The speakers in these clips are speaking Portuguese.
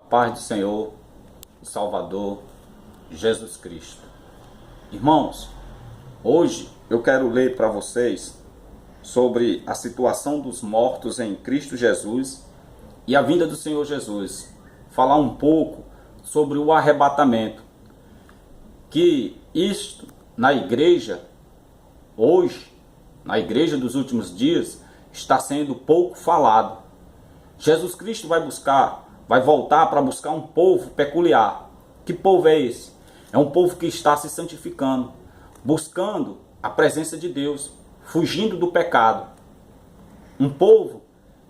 Paz do Senhor e Salvador Jesus Cristo. Irmãos, hoje eu quero ler para vocês sobre a situação dos mortos em Cristo Jesus e a vinda do Senhor Jesus. Falar um pouco sobre o arrebatamento, que isto na igreja, hoje, na igreja dos últimos dias, está sendo pouco falado. Jesus Cristo vai voltar para buscar um povo peculiar. Que povo é esse? É um povo que está se santificando, buscando a presença de Deus, fugindo do pecado. Um povo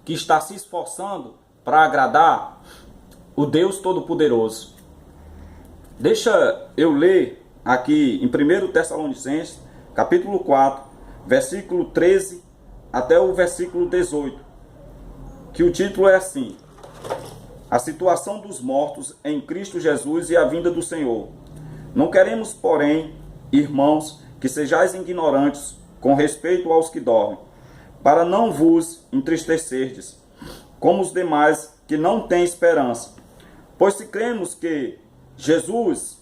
que está se esforçando para agradar o Deus Todo-Poderoso. Deixa eu ler aqui em 1 Tessalonicenses, capítulo 4, versículo 13 até o versículo 18, que o título é assim: a situação dos mortos em Cristo Jesus e a vinda do Senhor. Não queremos, porém, irmãos, que sejais ignorantes com respeito aos que dormem, para não vos entristecerdes, como os demais que não têm esperança. Pois se cremos que Jesus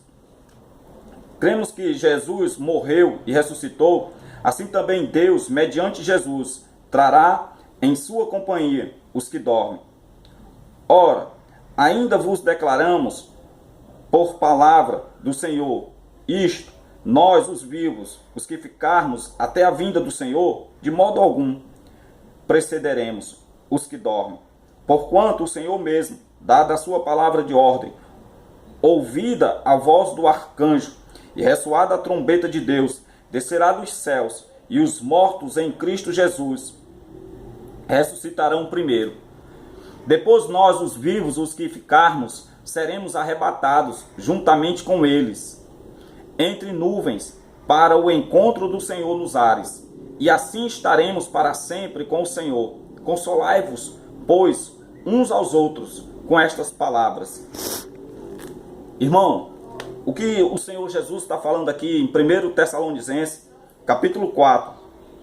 morreu e ressuscitou, assim também Deus, mediante Jesus, trará em sua companhia os que dormem. Ora, ainda vos declaramos por palavra do Senhor isto: nós, os vivos, os que ficarmos até a vinda do Senhor, de modo algum precederemos os que dormem. Porquanto o Senhor mesmo, dada a sua palavra de ordem, ouvida a voz do arcanjo e ressoada a trombeta de Deus, descerá dos céus, e os mortos em Cristo Jesus ressuscitarão primeiro. Depois nós, os vivos, os que ficarmos, seremos arrebatados juntamente com eles, entre nuvens, para o encontro do Senhor nos ares. E assim estaremos para sempre com o Senhor. Consolai-vos, pois, uns aos outros, com estas palavras. Irmão, o que o Senhor Jesus está falando aqui em 1 Tessalonicenses, capítulo 4,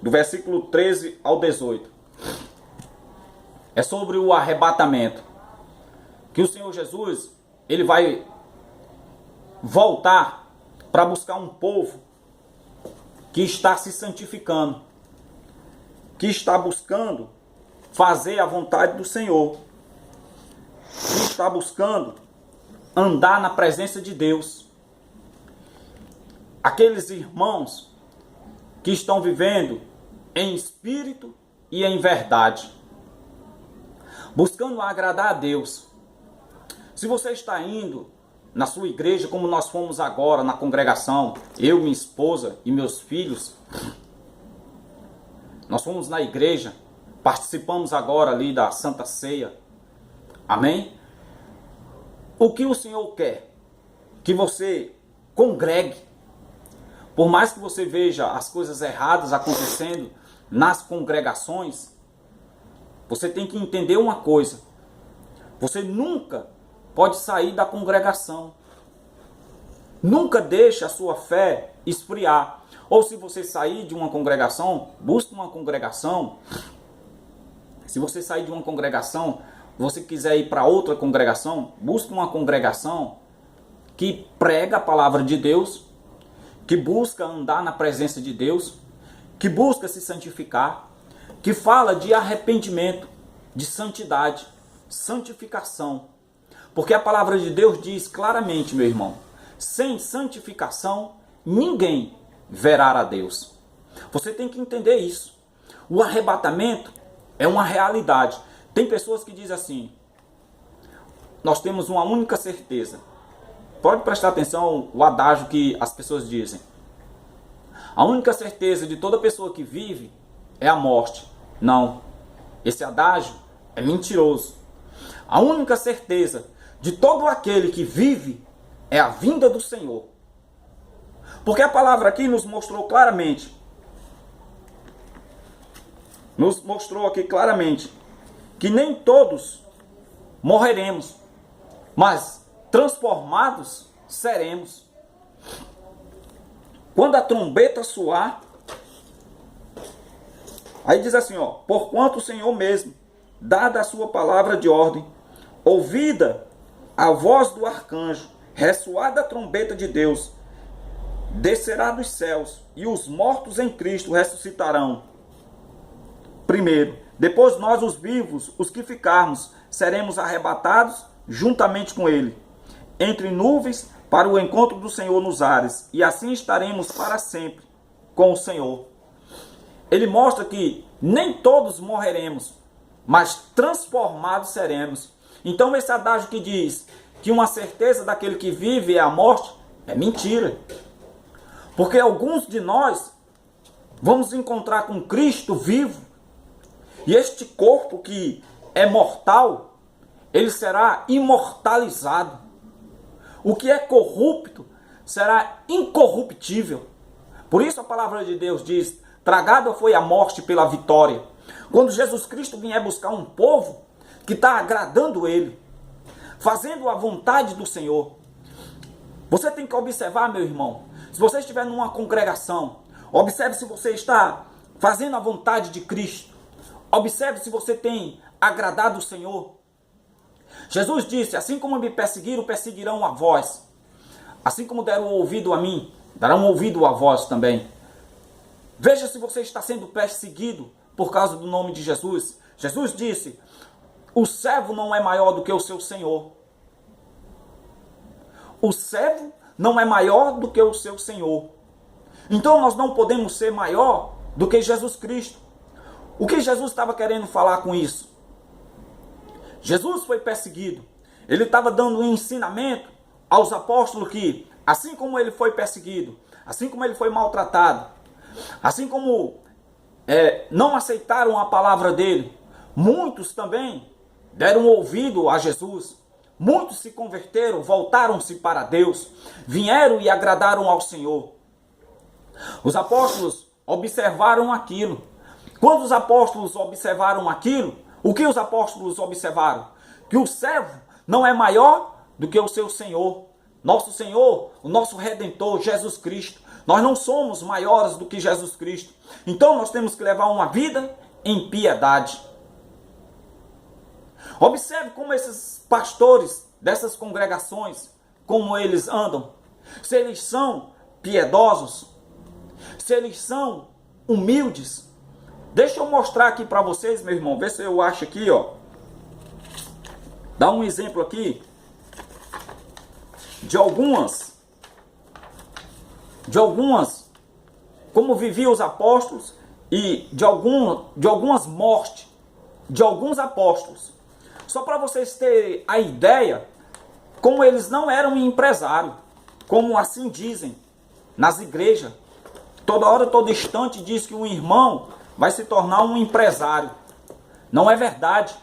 do versículo 13 ao 18, é sobre o arrebatamento. Que o Senhor Jesus, ele vai voltar para buscar um povo que está se santificando, que está buscando fazer a vontade do Senhor, que está buscando andar na presença de Deus. Aqueles irmãos que estão vivendo em espírito e em verdade, buscando agradar a Deus. Se você está indo na sua igreja, como nós fomos agora na congregação, eu, minha esposa e meus filhos, nós fomos na igreja, participamos agora ali da Santa Ceia. Amém? O que o Senhor quer? Que você congregue. Por mais que você veja as coisas erradas acontecendo nas congregações, você tem que entender uma coisa: você nunca pode sair da congregação. Nunca deixe a sua fé esfriar. Ou se você sair de uma congregação, busque uma congregação. Se você sair de uma congregação, você quiser ir para outra congregação, busque uma congregação que prega a palavra de Deus, que busca andar na presença de Deus, que busca se santificar, que fala de arrependimento, de santidade, santificação. Porque a palavra de Deus diz claramente, meu irmão, sem santificação ninguém verá a Deus. Você tem que entender isso. O arrebatamento é uma realidade. Tem pessoas que dizem assim: nós temos uma única certeza. Pode prestar atenção o adágio que as pessoas dizem. A única certeza de toda pessoa que vive é a morte. Não. Esse adágio é mentiroso. A única certeza de todo aquele que vive é a vinda do Senhor. Porque a palavra aqui nos mostrou claramente. Nos mostrou aqui claramente que nem todos morreremos, mas transformados seremos. Quando a trombeta soar, aí diz assim, ó: porquanto o Senhor mesmo, dada a sua palavra de ordem, ouvida a voz do arcanjo, ressoar da trombeta de Deus, descerá dos céus, e os mortos em Cristo ressuscitarão. Primeiro, depois nós, os vivos, os que ficarmos, seremos arrebatados juntamente com ele, entre nuvens, para o encontro do Senhor nos ares, e assim estaremos para sempre com o Senhor. Ele mostra que nem todos morreremos, mas transformados seremos. Então esse adágio que diz que uma certeza daquele que vive é a morte, é mentira. Porque alguns de nós vamos encontrar com Cristo vivo, e este corpo que é mortal, ele será imortalizado. O que é corrupto será incorruptível. Por isso a palavra de Deus diz: tragada foi a morte pela vitória. Quando Jesus Cristo vier buscar um povo que está agradando ele, fazendo a vontade do Senhor. Você tem que observar, meu irmão, se você estiver numa congregação, observe se você está fazendo a vontade de Cristo. Observe se você tem agradado o Senhor. Jesus disse: assim como me perseguiram, perseguirão a vós. Assim como deram ouvido a mim, darão ouvido a vós também. Veja se você está sendo perseguido por causa do nome de Jesus. Jesus disse: o servo não é maior do que o seu Senhor. O servo não é maior do que o seu Senhor. Então nós não podemos ser maior do que Jesus Cristo. O que Jesus estava querendo falar com isso? Jesus foi perseguido. Ele estava dando um ensinamento aos apóstolos que, assim como ele foi perseguido, assim como ele foi maltratado, assim como não aceitaram a palavra dele, muitos também deram ouvido a Jesus. Muitos se converteram, voltaram-se para Deus, vieram e agradaram ao Senhor. Os apóstolos observaram aquilo. Quando os apóstolos observaram aquilo, o que os apóstolos observaram? Que o servo não é maior do que o seu Senhor. Nosso Senhor, o nosso Redentor, Jesus Cristo. Nós não somos maiores do que Jesus Cristo. Então nós temos que levar uma vida em piedade. Observe como esses pastores dessas congregações, como eles andam. Se eles são piedosos, se eles são humildes. Deixa eu mostrar aqui para vocês, meu irmão. Vê se eu acho aqui, ó. Dá um exemplo aqui de algumas, como viviam os apóstolos e de algumas mortes de alguns apóstolos. Só para vocês terem a ideia, como eles não eram empresários, como assim dizem nas igrejas. Toda hora, todo instante diz que um irmão vai se tornar um empresário. Não é verdade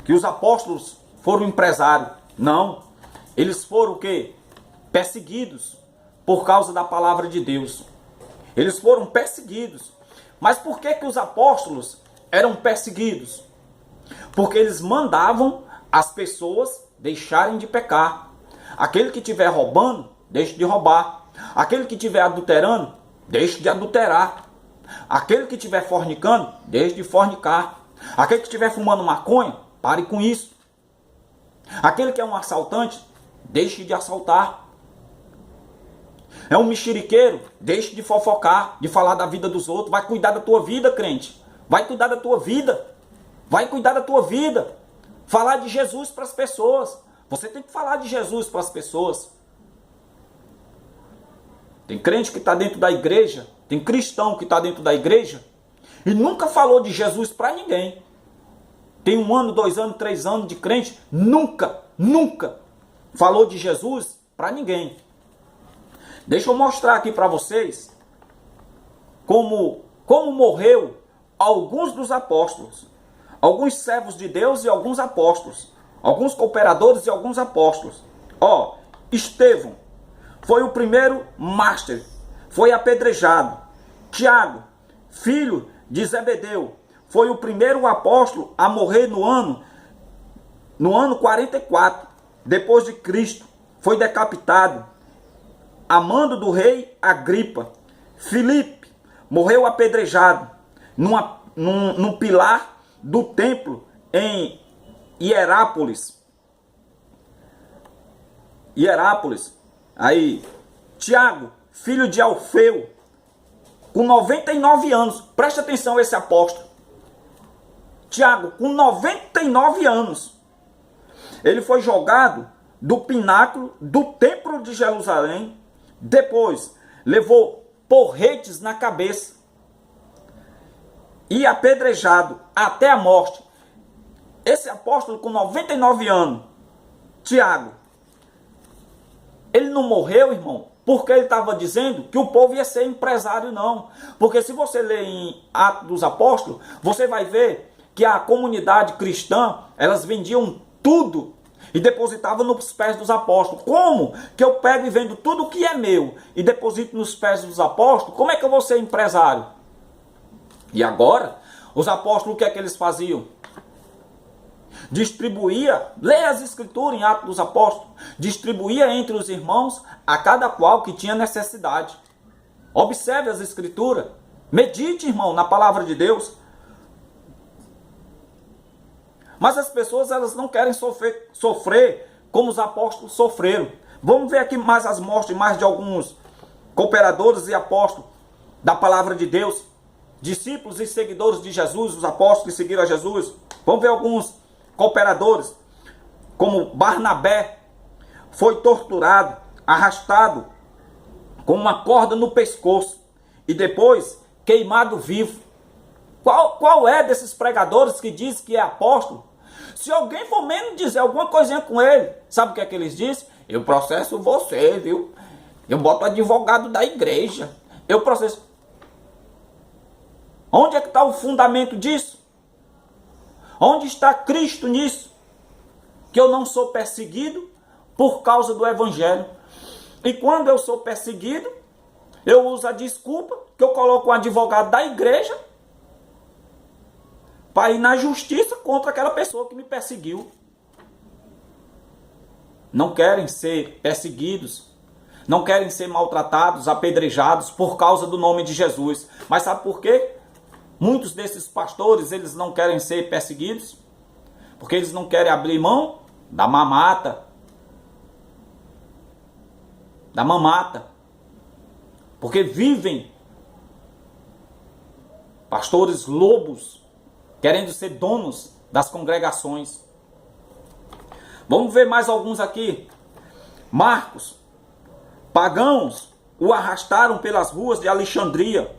que os apóstolos foram empresários. Não. Eles foram o quê? Perseguidos por causa da palavra de Deus. Eles foram perseguidos. Mas por que os apóstolos eram perseguidos? Porque eles mandavam as pessoas deixarem de pecar. Aquele que estiver roubando, deixe de roubar. Aquele que estiver adulterando, deixe de adulterar. Aquele que estiver fornicando, deixe de fornicar. Aquele que estiver fumando maconha, pare com isso. Aquele que é um assaltante, deixe de assaltar. É um mexeriqueiro, deixe de fofocar, de falar da vida dos outros. Vai cuidar da tua vida, crente. Vai cuidar da tua vida. Vai cuidar da tua vida. Falar de Jesus para as pessoas. Você tem que falar de Jesus para as pessoas. Tem crente que está dentro da igreja, tem cristão que está dentro da igreja e nunca falou de Jesus para ninguém. Tem 1 ano, 2 anos, 3 anos de crente, nunca falou de Jesus para ninguém. Deixa eu mostrar aqui para vocês como morreu alguns dos apóstolos, alguns servos de Deus e alguns apóstolos, alguns cooperadores e alguns apóstolos. Ó, Estevão foi o primeiro mártir, foi apedrejado. Tiago, filho de Zebedeu, foi o primeiro apóstolo a morrer no ano 44 depois de Cristo. Foi decapitado a mando do rei Agripa. Filipe morreu apedrejado num pilar do templo em Hierápolis. Hierápolis. Aí, Tiago, filho de Alfeu, com 99 anos. Preste atenção a esse apóstolo. Tiago, com 99 anos. Ele foi jogado do pináculo do templo de Jerusalém. Depois, levou porretes na cabeça e apedrejado até a morte. Esse apóstolo com 99 anos, Tiago, ele não morreu, irmão, porque ele estava dizendo que o povo ia ser empresário, não. Porque se você ler em Atos dos Apóstolos, você vai ver que a comunidade cristã, elas vendiam tudo e depositavam nos pés dos apóstolos. Como que eu pego e vendo tudo que é meu e deposito nos pés dos apóstolos? Como é que eu vou ser empresário? E agora, os apóstolos, o que é que eles faziam? Distribuía, leia as escrituras em Atos dos Apóstolos, distribuía entre os irmãos a cada qual que tinha necessidade. Observe as escrituras, medite, irmão, na palavra de Deus. Mas as pessoas, elas não querem sofrer como os apóstolos sofreram. Vamos ver aqui mais as mortes mais de alguns cooperadores e apóstolos da palavra de Deus, discípulos e seguidores de Jesus, os apóstolos que seguiram a Jesus. Vamos ver alguns cooperadores, como Barnabé, foi torturado, arrastado com uma corda no pescoço e depois queimado vivo. Qual é desses pregadores que diz que é apóstolo? Se alguém for menos dizer alguma coisinha com ele, sabe o que é que eles dizem? Eu processo você, viu? Eu boto advogado da igreja. Eu processo. Onde é que está o fundamento disso? Onde está Cristo nisso? Que eu não sou perseguido por causa do evangelho. E quando eu sou perseguido, eu uso a desculpa que eu coloco um advogado da igreja para ir na justiça contra aquela pessoa que me perseguiu. Não querem ser perseguidos, não querem ser maltratados, apedrejados por causa do nome de Jesus. Mas sabe por quê? Muitos desses pastores, eles não querem ser perseguidos, porque eles não querem abrir mão da mamata. Da mamata. Porque vivem pastores lobos, querendo ser donos das congregações. Vamos ver mais alguns aqui. Marcos, pagãos o arrastaram pelas ruas de Alexandria,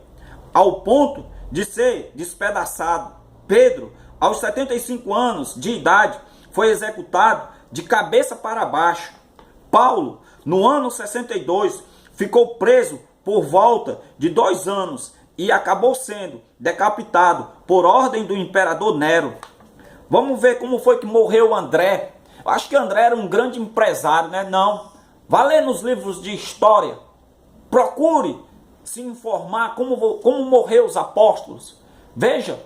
ao ponto de ser despedaçado. Pedro, aos 75 anos de idade, foi executado de cabeça para baixo. Paulo, no ano 62, ficou preso por volta de 2 anos e acabou sendo decapitado por ordem do imperador Nero. Vamos ver como foi que morreu André. Eu acho que André era um grande empresário, né? Não. Vá ler nos livros de história. Procure se informar como morreram os apóstolos. Veja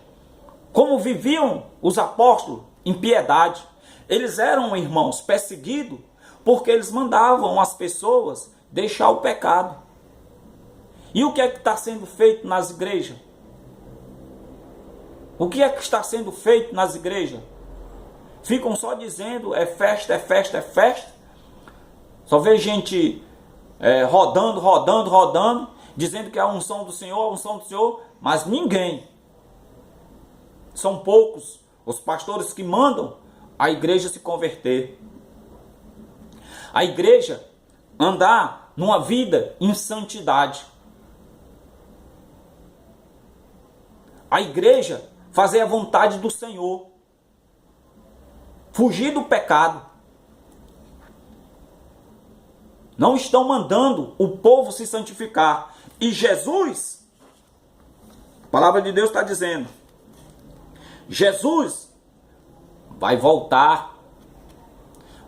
como viviam os apóstolos em piedade. Eles eram, irmãos, perseguidos porque eles mandavam as pessoas deixar o pecado. E o que é que está sendo feito nas igrejas? O que é que está sendo feito nas igrejas? Ficam só dizendo é festa, é festa, é festa. Só vê gente rodando, dizendo que é a unção do Senhor, mas ninguém. São poucos os pastores que mandam a igreja se converter. A igreja andar numa vida em santidade. A igreja fazer a vontade do Senhor. Fugir do pecado. Não estão mandando o povo se santificar. E Jesus, a palavra de Deus está dizendo, Jesus vai voltar.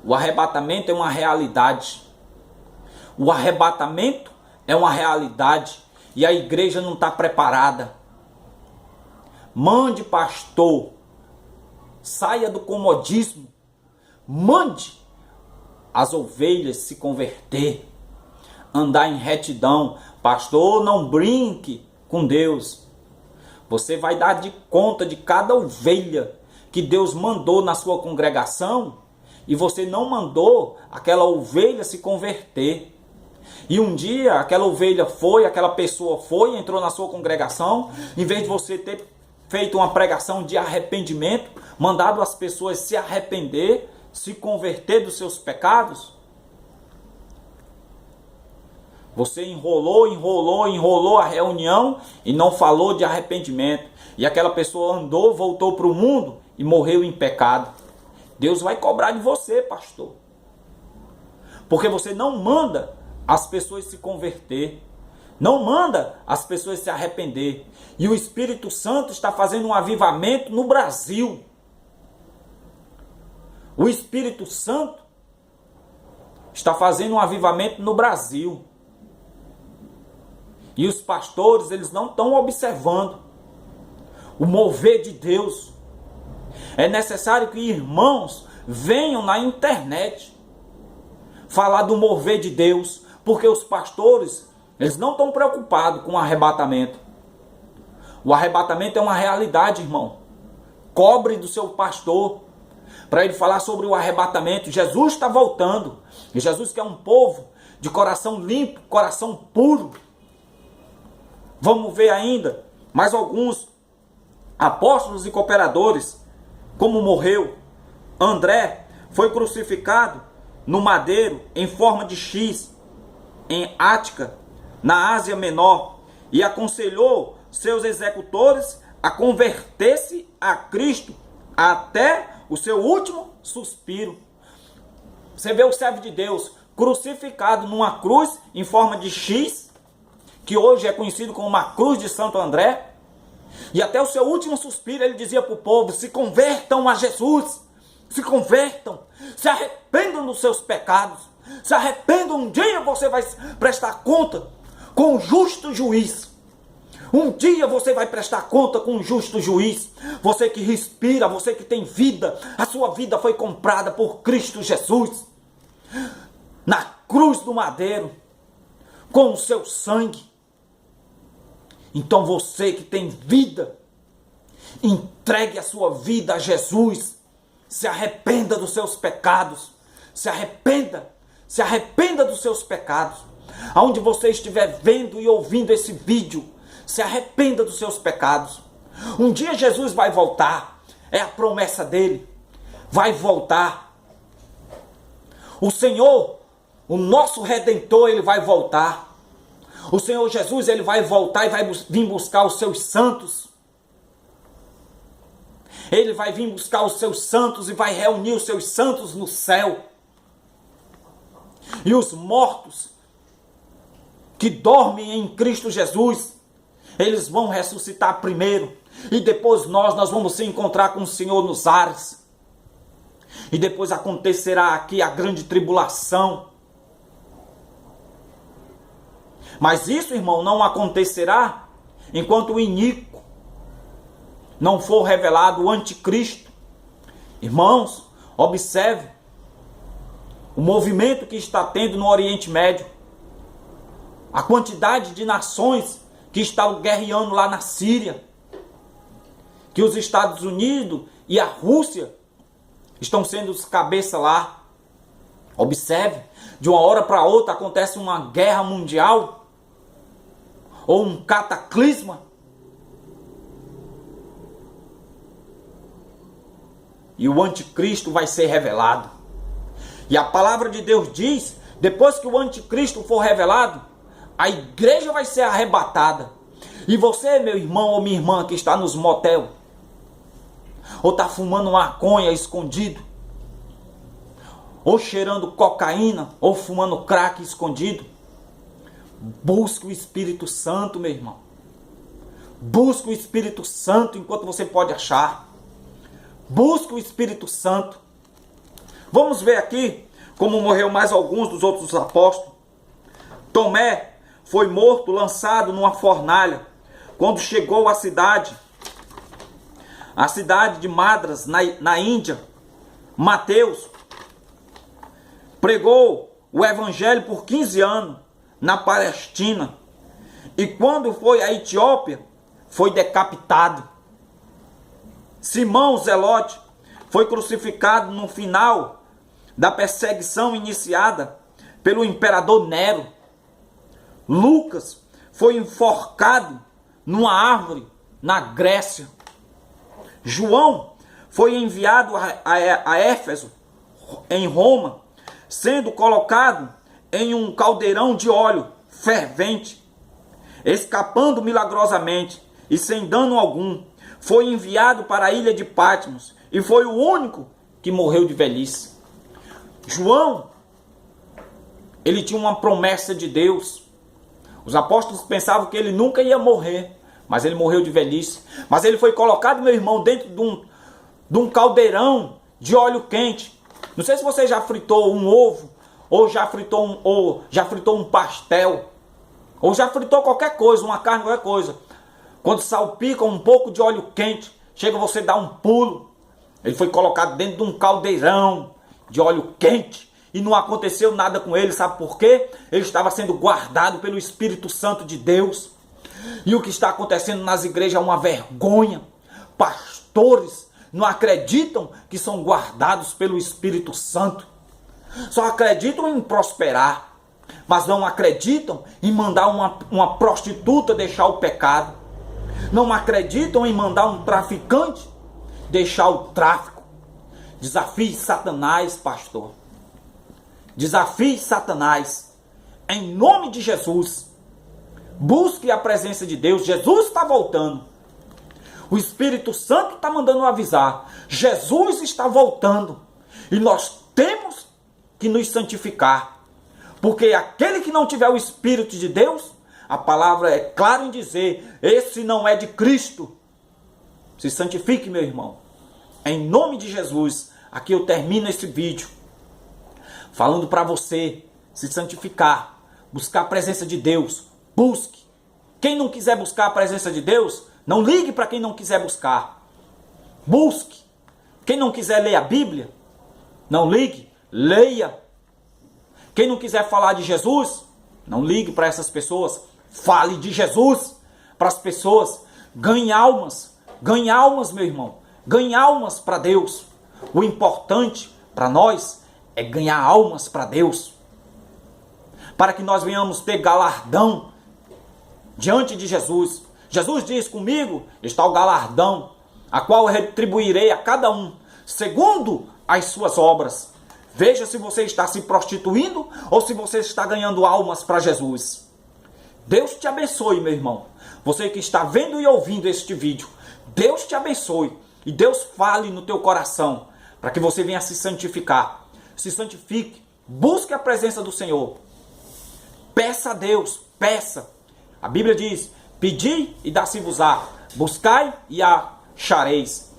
O arrebatamento é uma realidade. O arrebatamento é uma realidade. E a igreja não está preparada. Mande, pastor. Saia do comodismo. Mande as ovelhas se converter. Andar em retidão. Pastor, não brinque com Deus. Você vai dar de conta de cada ovelha que Deus mandou na sua congregação, e você não mandou aquela ovelha se converter. E um dia aquela ovelha foi, aquela pessoa foi, entrou na sua congregação, em vez de você ter feito uma pregação de arrependimento, mandado as pessoas se arrepender, se converter dos seus pecados, você enrolou a reunião e não falou de arrependimento. E aquela pessoa andou, voltou para o mundo e morreu em pecado. Deus vai cobrar de você, pastor. Porque você não manda as pessoas se converter. Não manda as pessoas se arrepender. E o Espírito Santo está fazendo um avivamento no Brasil. O Espírito Santo está fazendo um avivamento no Brasil. E os pastores, eles não estão observando o mover de Deus. É necessário que irmãos venham na internet falar do mover de Deus, porque os pastores, eles não estão preocupados com o arrebatamento. O arrebatamento é uma realidade, irmão. Cobre do seu pastor para ele falar sobre o arrebatamento. Jesus está voltando. E Jesus quer um povo de coração limpo, coração puro. Vamos ver ainda mais alguns apóstolos e cooperadores, como morreu. André foi crucificado no madeiro em forma de X, em Ática, na Ásia Menor, e aconselhou seus executores a converter-se a Cristo até o seu último suspiro. Você vê o servo de Deus crucificado numa cruz em forma de X, que hoje é conhecido como uma cruz de Santo André, e até o seu último suspiro ele dizia para o povo: se convertam a Jesus, se convertam, se arrependam dos seus pecados, se arrependam, um dia você vai prestar conta com o justo juiz. Um dia você vai prestar conta com um justo juiz. Você que respira, você que tem vida, a sua vida foi comprada por Cristo Jesus, na cruz do madeiro, com o seu sangue. Então você que tem vida, entregue a sua vida a Jesus. Se arrependa dos seus pecados. Se arrependa dos seus pecados. Aonde você estiver vendo e ouvindo esse vídeo, se arrependa dos seus pecados. Um dia Jesus vai voltar. É a promessa dele. Vai voltar. O Senhor, o nosso Redentor, ele vai voltar. O Senhor Jesus, ele vai voltar e vai vir buscar os seus santos. Ele vai vir buscar os seus santos e vai reunir os seus santos no céu. E os mortos que dormem em Cristo Jesus, eles vão ressuscitar primeiro. E depois nós vamos se encontrar com o Senhor nos ares. E depois acontecerá aqui a grande tribulação. Mas isso, irmão, não acontecerá enquanto o iníquo não for revelado, o anticristo. Irmãos, observe o movimento que está tendo no Oriente Médio. A quantidade de nações que estão guerreando lá na Síria. Que os Estados Unidos e a Rússia estão sendo os cabeças lá. Observe, de uma hora para outra acontece uma guerra mundial ou um cataclisma. E o anticristo vai ser revelado. E a palavra de Deus diz, depois que o anticristo for revelado, a igreja vai ser arrebatada. E você, meu irmão ou minha irmã que está nos motel, ou está fumando maconha escondido, ou cheirando cocaína, ou fumando crack escondido, busque o Espírito Santo, meu irmão. Busque o Espírito Santo enquanto você pode achar. Busque o Espírito Santo. Vamos ver aqui como morreu mais alguns dos outros apóstolos. Tomé foi morto, lançado numa fornalha, quando chegou à cidade de Madras, na Índia. Mateus pregou o evangelho por 15 anos na Palestina. E quando foi à Etiópia, foi decapitado. Simão Zelote foi crucificado no final da perseguição iniciada pelo imperador Nero. Lucas foi enforcado numa árvore na Grécia. João foi enviado a Éfeso, em Roma, sendo colocado em um caldeirão de óleo fervente, escapando milagrosamente e sem dano algum. Foi enviado para a ilha de Patmos e foi o único que morreu de velhice. João, ele tinha uma promessa de Deus. Os apóstolos pensavam que ele nunca ia morrer, mas ele morreu de velhice. Mas ele foi colocado, meu irmão, dentro de um caldeirão de óleo quente. Não sei se você já fritou um ovo, ou já fritou um pastel, ou já fritou qualquer coisa, uma carne, qualquer coisa. Quando salpica um pouco de óleo quente, chega você dar um pulo. Ele foi colocado dentro de um caldeirão de óleo quente e não aconteceu nada com ele. Sabe por quê? Ele estava sendo guardado pelo Espírito Santo de Deus. E o que está acontecendo nas igrejas é uma vergonha. Pastores não acreditam que são guardados pelo Espírito Santo. Só acreditam em prosperar, mas não acreditam em mandar uma prostituta deixar o pecado. Não acreditam em mandar um traficante deixar o tráfico. Desafie Satanás, pastor. Desafie Satanás. Em nome de Jesus. Busque a presença de Deus. Jesus está voltando. O Espírito Santo está mandando avisar. Jesus está voltando. E nós temos que nos santificar. Porque aquele que não tiver o Espírito de Deus, a palavra é clara em dizer, esse não é de Cristo. Se santifique, meu irmão. Em nome de Jesus, aqui eu termino esse vídeo falando para você se santificar, buscar a presença de Deus. Busque. Quem não quiser buscar a presença de Deus, não ligue para quem não quiser buscar. Busque. Quem não quiser ler a Bíblia, não ligue, leia. Quem não quiser falar de Jesus, não ligue para essas pessoas. Fale de Jesus para as pessoas. Ganhe almas. Ganhe almas, meu irmão. Ganhe almas para Deus. O importante para nós é ganhar almas para Deus. Para que nós venhamos ter galardão diante de Jesus. Jesus diz, comigo está o galardão, a qual eu retribuirei a cada um, segundo as suas obras. Veja se você está se prostituindo ou se você está ganhando almas para Jesus. Deus te abençoe, meu irmão. Você que está vendo e ouvindo este vídeo, Deus te abençoe. E Deus fale no teu coração, para que você venha se santificar. Se santifique, busque a presença do Senhor. Peça a Deus, peça. A Bíblia diz, pedi e dá-se-vos-á. Buscai e achareis.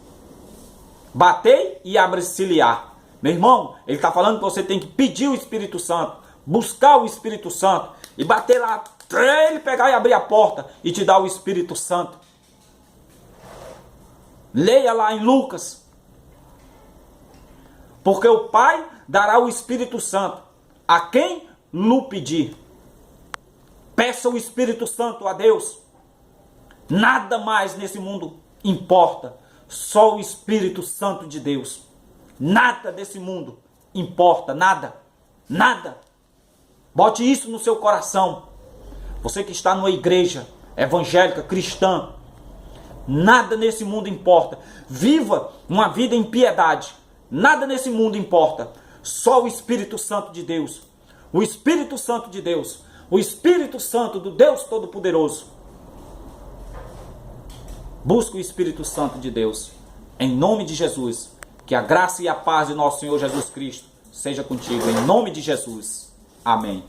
Batei e abre-se-lhe-á. Meu irmão, ele está falando que você tem que pedir o Espírito Santo, buscar o Espírito Santo e bater lá, até ele pegar e abrir a porta e te dar o Espírito Santo. Leia lá em Lucas. Porque o Pai dará o Espírito Santo a quem lhe pedir. Peça o Espírito Santo a Deus. Nada mais nesse mundo importa. Só o Espírito Santo de Deus. Nada desse mundo importa. Nada. Nada. Bote isso no seu coração. Você que está numa igreja evangélica, cristã. Nada nesse mundo importa. Viva uma vida em piedade. Nada nesse mundo importa. Só o Espírito Santo de Deus. O Espírito Santo de Deus. O Espírito Santo do Deus Todo-Poderoso. Busca o Espírito Santo de Deus. Em nome de Jesus. Que a graça e a paz de nosso Senhor Jesus Cristo seja contigo. Em nome de Jesus. Amém.